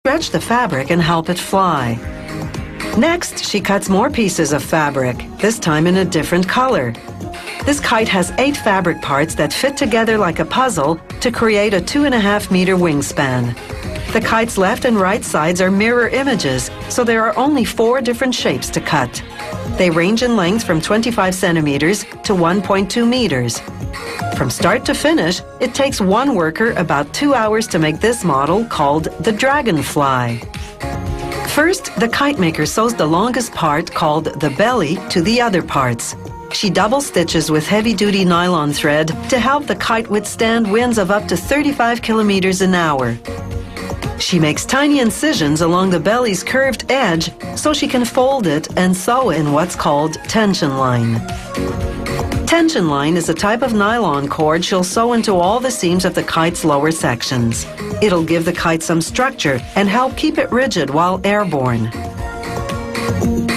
stretch the fabric and help it fly. Next, she cuts more pieces of fabric, this time in a different color. This kite has 8 fabric parts that fit together like a puzzle to create a 2.5-meter wingspan. The kite's left and right sides are mirror images, so there are only 4 different shapes to cut. They range in length from 25 centimeters to 1.2 meters. From start to finish, it takes one worker about 2 hours to make this model called the Dragonfly. First, the kite maker sews the longest part, called the belly, to the other parts. She double stitches with heavy-duty nylon thread to help the kite withstand winds of up to 35 kilometers an hour. She makes tiny incisions along the belly's curved edge so she can fold it and sew in what's called tension line. Tension line is a type of nylon cord she'll sew into all the seams of the kite's lower sections. It'll give the kite some structure and help keep it rigid while airborne.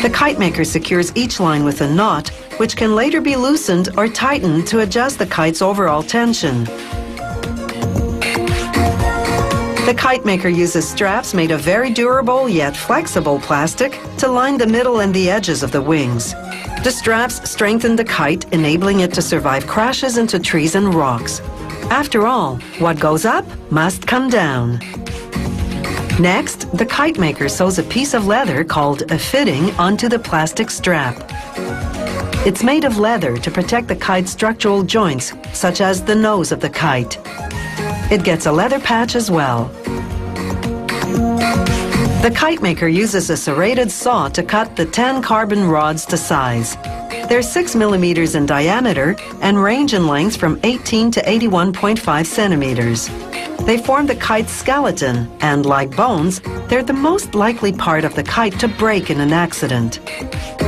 The kite maker secures each line with a knot, which can later be loosened or tightened to adjust the kite's overall tension. The kite maker uses straps made of very durable yet flexible plastic to line the middle and the edges of the wings. The straps strengthen the kite, enabling it to survive crashes into trees and rocks. After all, what goes up must come down. Next, the kite maker sews a piece of leather called a fitting onto the plastic strap. It's made of leather to protect the kite's structural joints, such as the nose of the kite. It gets a leather patch as well. The kite maker uses a serrated saw to cut the 10 carbon rods to size. They're 6 millimeters in diameter and range in length from 18 to 81.5 centimeters. They form the kite's skeleton, and like bones, they're the most likely part of the kite to break in an accident.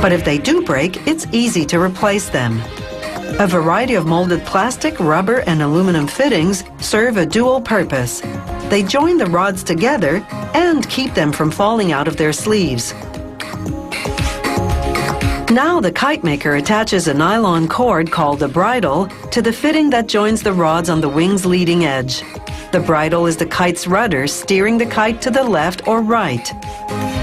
But if they do break, it's easy to replace them. A variety of molded plastic, rubber, and aluminum fittings serve a dual purpose. They join the rods together and keep them from falling out of their sleeves. Now the kite maker attaches a nylon cord called a bridle to the fitting that joins the rods on the wing's leading edge. The bridle is the kite's rudder, steering the kite to the left or right.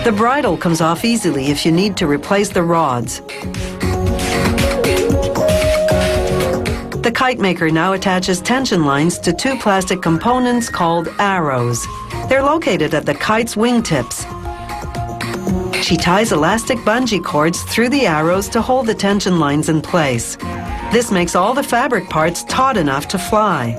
The bridle comes off easily if you need to replace the rods. The kite maker now attaches tension lines to 2 plastic components called arrows. They're located at the kite's wingtips. She ties elastic bungee cords through the arrows to hold the tension lines in place. This makes all the fabric parts taut enough to fly.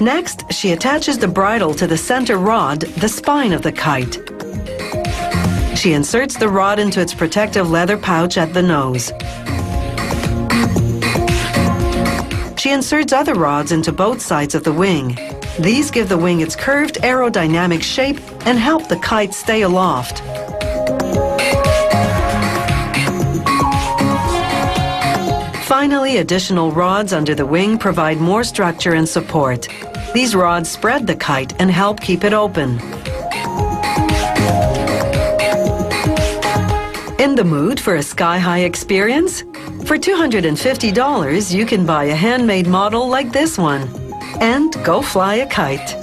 Next, she attaches the bridle to the center rod, the spine of the kite. She inserts the rod into its protective leather pouch at the nose. She inserts other rods into both sides of the wing. These give the wing its curved aerodynamic shape and help the kite stay aloft. Finally, additional rods under the wing provide more structure and support. These rods spread the kite and help keep it open. In the mood for a sky-high experience? For $250, you can buy a handmade model like this one and go fly a kite.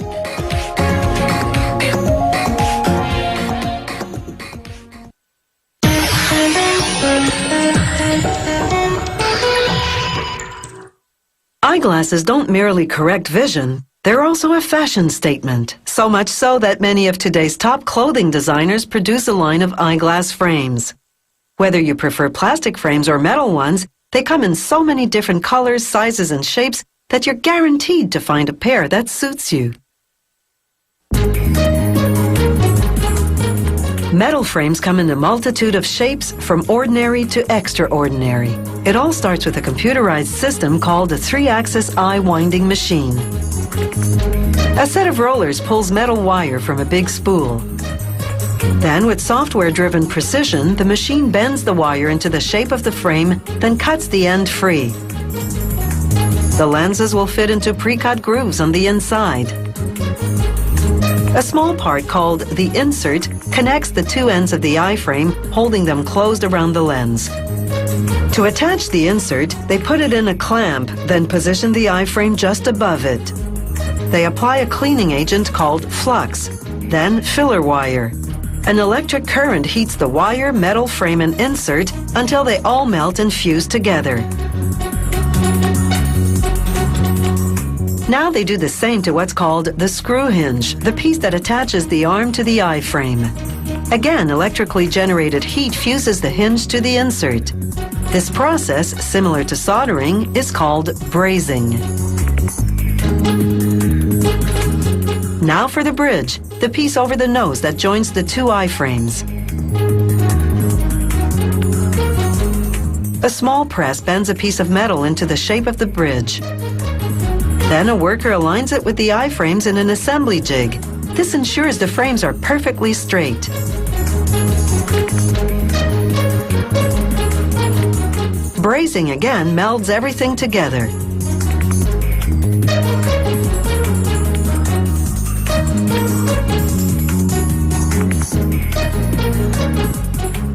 Eyeglasses don't merely correct vision, they're also a fashion statement. So much so that many of today's top clothing designers produce a line of eyeglass frames. Whether you prefer plastic frames or metal ones, they come in so many different colors, sizes, and shapes that you're guaranteed to find a pair that suits you. Metal frames come in a multitude of shapes, from ordinary to extraordinary. It all starts with a computerized system called a 3-axis eye winding machine. A set of rollers pulls metal wire from a big spool. Then, with software-driven precision, the machine bends the wire into the shape of the frame, then cuts the end free. The lenses will fit into pre-cut grooves on the inside. A small part called the insert connects the 2 ends of the eye frame, holding them closed around the lens. To attach the insert, they put it in a clamp, then position the eye frame just above it. They apply a cleaning agent called flux, then filler wire. An electric current heats the wire, metal frame, and insert until they all melt and fuse together. Now they do the same to what's called the screw hinge, the piece that attaches the arm to the I-frame. Again, electrically generated heat fuses the hinge to the insert. This process, similar to soldering, is called brazing. Now for the bridge, the piece over the nose that joins the two I-frames. A small press bends a piece of metal into the shape of the bridge. Then a worker aligns it with the I-frames in an assembly jig. This ensures the frames are perfectly straight. Brazing again melds everything together.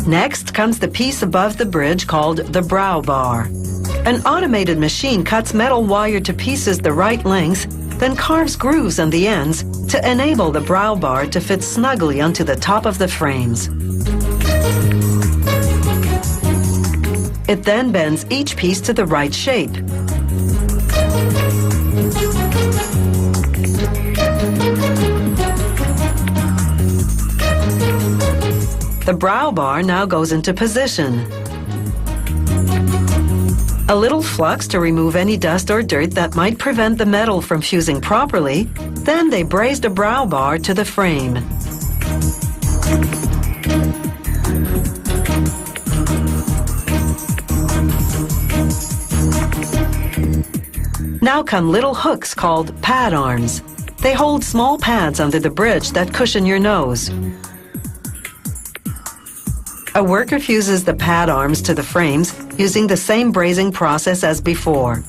Next comes the piece above the bridge called the brow bar. An automated machine cuts metal wire to pieces the right length, then carves grooves on the ends to enable the brow bar to fit snugly onto the top of the frames. It then bends each piece to the right shape. The brow bar now goes into position. A little flux to remove any dust or dirt that might prevent the metal from fusing properly. Then they braze the brow bar to the frame. Now come little hooks called pad arms. They hold small pads under the bridge that cushion your nose. A worker fuses the pad arms to the frames using the same brazing process as before.